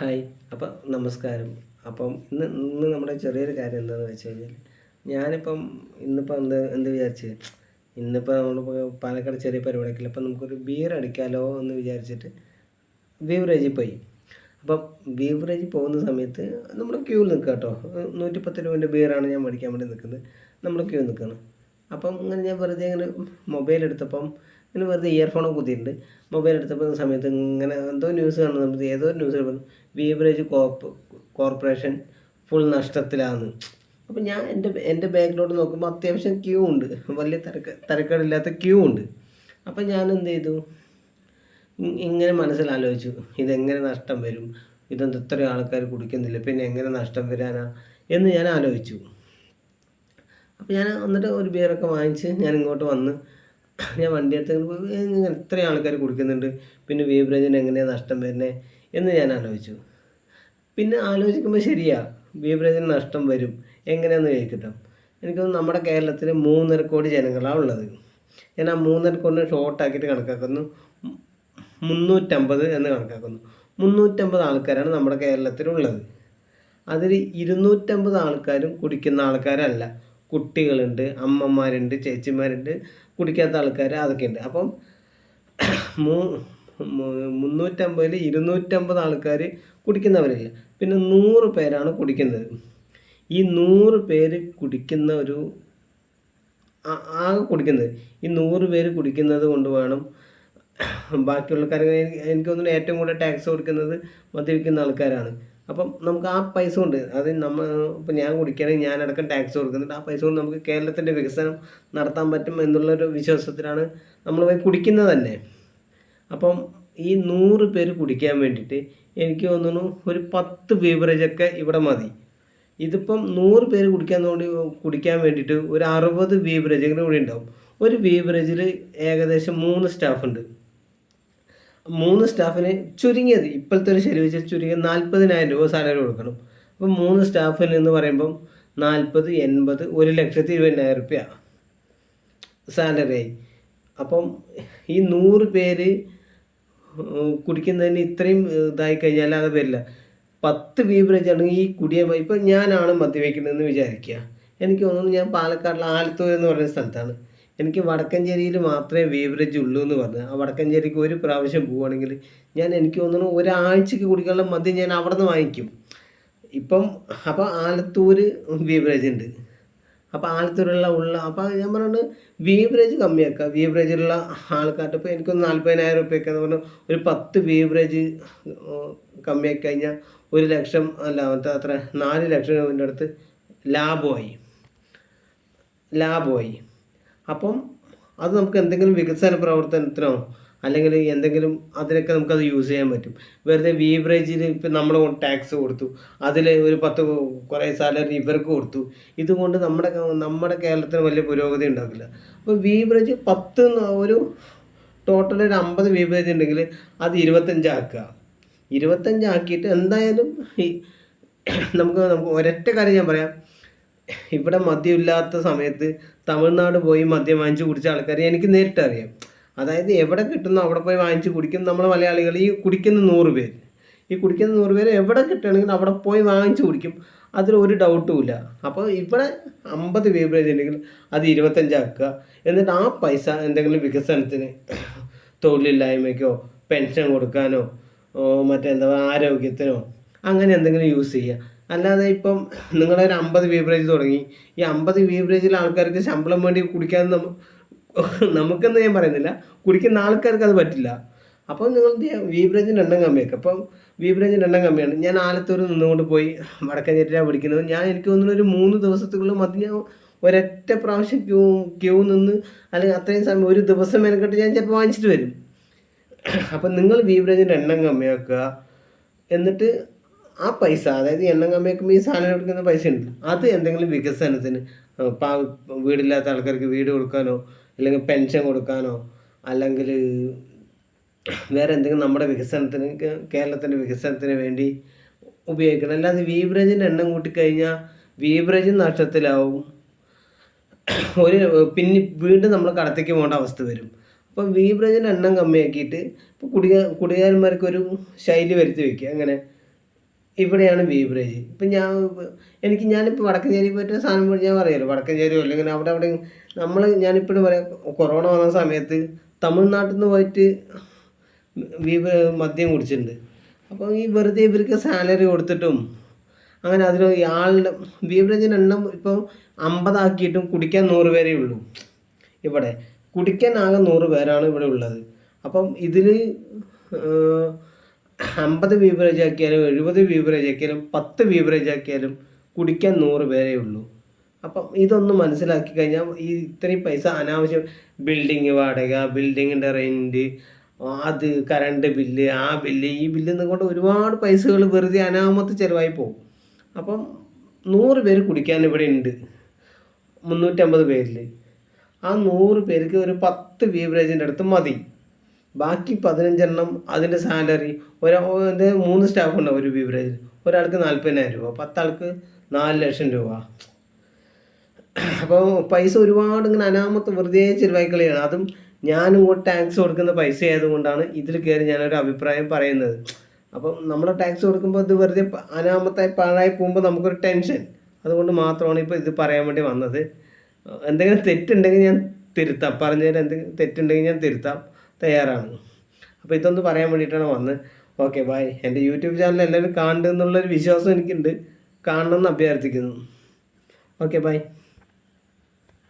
Hi. അപ്പം നമസ്കാരം. അപ്പം ഇന്ന് നമ്മുടെ ചെറിയൊരു കാര്യം എന്താണെന്ന് വെച്ച് കഴിഞ്ഞാൽ, ഞാനിപ്പം ഇന്നിപ്പം എന്ത് വിചാരിച്ച്, ഇന്നിപ്പോൾ നമ്മളിപ്പോൾ പാലക്കാട് ചെറിയ പരിപാടിയൊക്കെയില്ലേ, അപ്പം നമുക്കൊരു ബിയർ അടിക്കാലോ എന്ന് വിചാരിച്ചിട്ട് ബീവറേജിൽ പോയി. അപ്പം ബീവറേജിൽ പോകുന്ന സമയത്ത് നമ്മൾ ക്യൂവിൽ നിൽക്കുക കേട്ടോ. 110 രൂപേൻ്റെ ബിയറാണ് ഞാൻ മേടിക്കാൻ വേണ്ടി നിൽക്കുന്നത്. നമ്മൾ ക്യൂ നിൽക്കുകയാണ്. അപ്പം ഇങ്ങനെ ഞാൻ വെറുതെ ഇങ്ങനെ മൊബൈൽ എടുത്തപ്പം ഇങ്ങനെ വെറുതെ ഇയർഫോണൊക്കെ കുത്തിയിട്ടുണ്ട്. മൊബൈൽ എടുത്തപ്പോൾ സമയത്ത് ഇങ്ങനെ എന്തോ ന്യൂസ് കാണുന്ന സമയത്ത് ഏതോ ഒരു ന്യൂസിൽ പറഞ്ഞു ബീവറേജ് കോർപ്പറേഷൻ ഫുൾ നഷ്ടത്തിലാണ്. അപ്പം ഞാൻ എൻ്റെ ബാക്കിലോട്ട് നോക്കുമ്പോൾ അത്യാവശ്യം ക്യൂ ഉണ്ട്, വലിയ തിരക്കേടില്ലാത്ത ക്യൂ ഉണ്ട്. അപ്പം ഞാൻ എന്ത് ചെയ്തു, ഇങ്ങനെ മനസ്സിലാലോചിച്ചു, ഇതെങ്ങനെ നഷ്ടം വരും, ഇതെന്ത് ഇത്രയും ആൾക്കാർ കുടിക്കുന്നില്ല, പിന്നെ എങ്ങനെ നഷ്ടം വരാനാ എന്ന് ഞാൻ ആലോചിച്ചു. അപ്പോൾ ഞാൻ എന്നിട്ട് ഒരു ബിയറൊക്കെ വാങ്ങിച്ച് ഞാൻ ഇങ്ങോട്ട് വന്ന് ഞാൻ വണ്ടി എടുത്ത് ഇങ്ങനെ ഇത്രയും ആൾക്കാർ കുടിക്കുന്നുണ്ട്, പിന്നെ ബീവറേജിന് എങ്ങനെയാണ് നഷ്ടം വരുന്നത് എന്ന് ഞാൻ ആലോചിച്ചു. പിന്നെ ആലോചിക്കുമ്പോൾ ശരിയാ, ബീവറേജിന് നഷ്ടം വരും. എങ്ങനെയാണെന്ന് ചോദിക്കട്ടോ. എനിക്കൊന്ന് നമ്മുടെ കേരളത്തിൽ 3.5 കോടി ജനങ്ങളാണ് ഉള്ളത്. ഞാൻ ആ 3.5 കോടിനെ ഷോർട്ടാക്കിയിട്ട് കണക്കാക്കുന്നു, 350 എന്ന് കണക്കാക്കുന്നു. 350 ആൾക്കാരാണ് നമ്മുടെ കേരളത്തിലുള്ളത്. അതിൽ 250 ആൾക്കാരും കുടിക്കുന്ന ആൾക്കാരല്ല. കുട്ടികളുണ്ട്, അമ്മമാരുണ്ട്, ചേച്ചിമാരുണ്ട്, കുടിക്കാത്ത ആൾക്കാർ അതൊക്കെയുണ്ട്. അപ്പം 350ൽ 250 ആൾക്കാർ കുടിക്കുന്നവരില്ല. പിന്നെ 100 പേരാണ് കുടിക്കുന്നത്. ഈ 100 പേര് കുടിക്കുന്ന ആകെ കുടിക്കുന്നത് ഈ 100 പേര് കുടിക്കുന്നത് കൊണ്ട് വേണം ബാക്കിയുള്ള കാര്യങ്ങൾ. എനിക്ക് തോന്നുന്നു ഏറ്റവും കൂടുതൽ ടാക്സ് കൊടുക്കുന്നത് മദ്യപിക്കുന്ന ആൾക്കാരാണ്. അപ്പം നമുക്ക് ആ പൈസ കൊണ്ട്, അത് ഇപ്പം ഞാൻ കുടിക്കുകയാണെങ്കിൽ ഞാനടക്കം ടാക്സ് കൊടുക്കുന്നുണ്ട്. ആ പൈസ കൊണ്ട് നമുക്ക് കേരളത്തിൻ്റെ വികസനം നടത്താൻ പറ്റും എന്നുള്ളൊരു വിശ്വാസത്തിലാണ് നമ്മൾ പോയി കുടിക്കുന്നത് തന്നെ. അപ്പം ഈ 100 പേര് കുടിക്കാൻ വേണ്ടിയിട്ട് എനിക്ക് തോന്നുന്നു ഒരു 10 ബീവറേജൊക്കെ ഇവിടെ മതി. ഇതിപ്പം 100 പേര് കുടിക്കാൻ വേണ്ടിയിട്ട് ഒരു 60 ബീവറേജെങ്കിലും കൂടി ഉണ്ടാവും. ഒരു ബീവറേജിൽ ഏകദേശം 3 സ്റ്റാഫുണ്ട്. 3 സ്റ്റാഫിന് ചുരുങ്ങിയത് ഇപ്പോഴത്തെ ഒരു ശരി വെച്ച് ചുരുങ്ങിയത് 40,000 രൂപ സാലറി കൊടുക്കണം. അപ്പം 3 സ്റ്റാഫിന് എന്ന് പറയുമ്പം 40, 80, 1,20,000 രൂപ സാലറി ആയി. അപ്പം ഈ 100 പേര് കുടിക്കുന്നതിന് ഇത്രയും ഇതായി കഴിഞ്ഞാൽ അത് വരില്ല. 10 ബീവറേജ് ആണെങ്കിൽ ഈ ഇപ്പം ഞാനാണ് മദ്യപിക്കുന്നതെന്ന് വിചാരിക്കുക. എനിക്ക് തോന്നുന്നു ഞാൻ പാലക്കാടിലെ ആലത്തൂർ എന്ന് പറയുന്ന സ്ഥലത്താണ്. എനിക്ക് വടക്കഞ്ചേരിയിൽ മാത്രമേ ബീവറേജ് ഉള്ളൂ എന്ന് പറഞ്ഞു. ആ വടക്കഞ്ചേരിക്ക് ഒരു പ്രാവശ്യം പോവുകയാണെങ്കിൽ എനിക്ക് തോന്നുന്നു ഒരാഴ്ചക്ക് കുടിക്കാനുള്ള മദ്യം ഞാൻ അവിടെ നിന്ന് വാങ്ങിക്കും. അപ്പോൾ ആലത്തൂർ ബീവറേജ് ഉണ്ട്. അപ്പോൾ ആലത്തൂരുള്ള അപ്പോൾ ഞാൻ പറഞ്ഞിട്ട് ബീവറേജ് കമ്മിയാക്കുക. ബീവറേജിലുള്ള ആൾക്കാരുടെ ഇപ്പോൾ എനിക്കൊന്ന് 40,000 രൂപയൊക്കെ എന്ന് പറഞ്ഞാൽ ഒരു 10 ബീവറേജ് കമ്മിയാക്കി കഴിഞ്ഞാൽ 1 ലക്ഷം അല്ല അത്ര 4 ലക്ഷം രൂപേൻ്റെ അടുത്ത് ലാഭമായി. അപ്പം അത് നമുക്ക് എന്തെങ്കിലും വികസന പ്രവർത്തനത്തിനോ അല്ലെങ്കിൽ എന്തെങ്കിലും അതിനൊക്കെ നമുക്കത് യൂസ് ചെയ്യാൻ പറ്റും. വെറുതെ ബീവറേജിൽ ഇപ്പം നമ്മൾ ടാക്സ് കൊടുത്തു, അതിൽ ഒരു 10 കുറേ സാലറി ഇവർക്ക് കൊടുത്തു. ഇതുകൊണ്ട് നമ്മുടെ കേരളത്തിന് വലിയ പുരോഗതി ഉണ്ടാക്കില്ല. അപ്പോൾ ബീവറേജ് 10 ഒരു ടോട്ടൽ ഒരു 50 ബീവറേജ് ഉണ്ടെങ്കിൽ അത് 25 ആക്കുക. 25 ആക്കിയിട്ട് എന്തായാലും നമുക്ക് ഒരൊറ്റ കാര്യം ഞാൻ പറയാം. ഇവിടെ മദ്യമില്ലാത്ത സമയത്ത് തമിഴ്നാട് പോയി മദ്യം വാങ്ങിച്ച് കുടിച്ച ആൾക്കാരെ എനിക്ക് നേരിട്ട് അറിയാം. അതായത് എവിടെ കിട്ടുന്നോ അവിടെ പോയി വാങ്ങിച്ച് കുടിക്കും നമ്മൾ മലയാളികൾ. ഈ കുടിക്കുന്ന 100 പേര് എവിടെ കിട്ടുകയാണെങ്കിൽ അവിടെ പോയി വാങ്ങിച്ച് കുടിക്കും. അതിലൊരു ഡൗട്ടും ഇല്ല. അപ്പോൾ ഇവിടെ 50 ബീവറേജ് ഉണ്ടെങ്കിൽ അത് 25 ആക്കുക. എന്നിട്ട് ആ പൈസ എന്തെങ്കിലും വികസനത്തിന്, തൊഴിലില്ലായ്മയ്ക്കോ പെൻഷൻ കൊടുക്കാനോ ആരോഗ്യത്തിനോ അങ്ങനെ എന്തെങ്കിലും യൂസ് ചെയ്യുക. അല്ലാതെ ഇപ്പം നിങ്ങളൊരു 50 ബീവറേജ് തുടങ്ങി, ഈ 50 ബീവറേജിലെ ആൾക്കാർക്ക് ശമ്പളം വേണ്ടി കുടിക്കാൻ നമുക്കെന്ന് ഞാൻ പറയുന്നില്ല, കുടിക്കുന്ന ആൾക്കാർക്ക് അത് പറ്റില്ല. അപ്പോൾ നിങ്ങൾ ബീവറേജിൻ്റെ എണ്ണം കമ്മിയാക്കുക. അപ്പം ബീവറേജിൻ്റെ എണ്ണം കമ്മിയാണ്. ഞാൻ ആലത്തൂർ നിന്നുകൊണ്ട് പോയി വടക്കഞ്ചേരിയിലാണ് പിടിക്കുന്നത്. എനിക്ക് തോന്നുന്നു ഒരു 3 ദിവസത്തിനുള്ളിൽ ഞാൻ ഒരൊറ്റ പ്രാവശ്യം ക്യൂ നിന്ന് അല്ലെങ്കിൽ അത്രയും സമയം ഒരു ദിവസം മെനക്കെട്ട് ഞാൻ ചിലപ്പോൾ വാങ്ങിച്ചിട്ട് വരും. അപ്പം നിങ്ങൾ ബീവറേജിൻ്റെ എണ്ണം കമ്മിയാക്കുക. എന്നിട്ട് ആ പൈസ, അതായത് എണ്ണം കമ്മിയാക്കുമ്പോൾ ഈ സാധനം എടുക്കുന്ന പൈസ ഉണ്ടല്ലോ, അത് എന്തെങ്കിലും വികസനത്തിന്, വീടില്ലാത്ത ആൾക്കാർക്ക് വീട് കൊടുക്കാനോ അല്ലെങ്കിൽ പെൻഷൻ കൊടുക്കാനോ അല്ലെങ്കിൽ വേറെ എന്തെങ്കിലും നമ്മുടെ വികസനത്തിന്, കേരളത്തിൻ്റെ വികസനത്തിന് വേണ്ടി ഉപയോഗിക്കണം. അല്ലാതെ ബീവറേജിൻ്റെ എണ്ണം കൂട്ടിക്കഴിഞ്ഞാൽ ബീവറേജ് നഷ്ടത്തിലാവും. പിന്നെ വീണ്ടും നമ്മൾ കടത്തേക്ക് പോകേണ്ട അവസ്ഥ വരും. അപ്പം ബീവറേജിൻ്റെ എണ്ണം കമ്മിയാക്കിയിട്ട് ഇപ്പോൾ കുടികാരന്മാർക്ക് ഒരു ശൈലി വരുത്തി വയ്ക്കുക. അങ്ങനെ ഇവിടെയാണ് ബീവറേജ്. ഇപ്പം ഞാനിപ്പോൾ വടക്കഞ്ചേരി പോയിട്ട് സാധനം ഞാൻ പറയാമല്ലോ, വടക്കഞ്ചേരിയോ അല്ലെങ്കിൽ അവിടെ ഞാനിപ്പോഴും പറയാം, കൊറോണ വന്ന സമയത്ത് തമിഴ്നാട്ടിൽ നിന്ന് പോയിട്ട് മദ്യം കുടിച്ചിട്ടുണ്ട്. അപ്പോൾ ഈ വെറുതെ ഇവർക്ക് സാലറി കൊടുത്തിട്ടും അങ്ങനെ അതിന് ആളുടെ ബീവറേജിൻ്റെ എണ്ണം ഇപ്പോൾ 50 ആക്കിയിട്ടും കുടിക്കാൻ 100 പേരേ ഉള്ളൂ. ഇവിടെ കുടിക്കാൻ ആകെ 100 പേരാണ് ഇവിടെ ഉള്ളത്. അപ്പം ഇതിൽ 50 ബീവറേജ് ആക്കിയാലും 70 ബീവറേജ് ആക്കിയാലും 10 ബീവറേജ് ആക്കിയാലും കുടിക്കാൻ 100 പേരേ ഉള്ളൂ. അപ്പം ഇതൊന്ന് മനസ്സിലാക്കി കഴിഞ്ഞാൽ ഈ ഇത്രയും പൈസ അനാവശ്യം, ബിൽഡിങ് വാടക, ബിൽഡിങ്ങിൻ്റെ റെൻറ്റ്, അത് കറണ്ട് ബില്ല്, ആ ബില്ല്, ഈ ബില്ല് കൊണ്ട് ഒരുപാട് പൈസകൾ വെറുതെ അനാമത്ത് ചിലവായി പോകും. അപ്പം 100 പേര് കുടിക്കാൻ ഇവിടെ ഉണ്ട് 350 പേരിൽ. ആ 100 പേർക്ക് ഒരു 10 ബീവറേജിൻ്റെ അടുത്ത് മതി. ബാക്കി 15 എണ്ണം അതിൻ്റെ സാലറി, 3 സ്റ്റാഫ് ഉണ്ടാവും ഒരു ബീവറേജിൽ. ഒരാൾക്ക് 40,000 രൂപ, 10 ആൾക്ക് 4 ലക്ഷം രൂപ. അപ്പോൾ പൈസ ഒരുപാട് ഇങ്ങനെ അനാമത്ത് വെറുതെ ചിലവായി കളിയാണ്. അതും ഞാനും കൂടെ ടാക്സ് കൊടുക്കുന്ന പൈസ ആയതുകൊണ്ടാണ് ഇതിൽ കയറി ഞാനൊരു അഭിപ്രായം പറയുന്നത്. അപ്പം നമ്മൾ ടാക്സ് കൊടുക്കുമ്പോൾ ഇത് വെറുതെ അനാമത്തായി പാഴായി പോകുമ്പോൾ നമുക്കൊരു ടെൻഷൻ. അതുകൊണ്ട് മാത്രമാണ് ഇപ്പോൾ ഇത് പറയാൻ വേണ്ടി വന്നത്. എന്തെങ്കിലും തെറ്റുണ്ടെങ്കിൽ ഞാൻ തിരുത്താം, പറഞ്ഞതിൽ എന്തെങ്കിലും തെറ്റുണ്ടെങ്കിൽ ഞാൻ തിരുത്താം, തയ്യാറാണ്. അപ്പോൾ ഇതൊന്ന് പറയാൻ വേണ്ടിയിട്ടാണ് വന്നത്. Okay, bye. എൻ്റെ യൂട്യൂബ് ചാനൽ എല്ലാവരും കാണുന്നുണ്ടെന്നുള്ളൊരു വിശ്വാസം എനിക്കുണ്ട്. കാണണമെന്ന് അഭ്യർത്ഥിക്കുന്നു. Okay, by.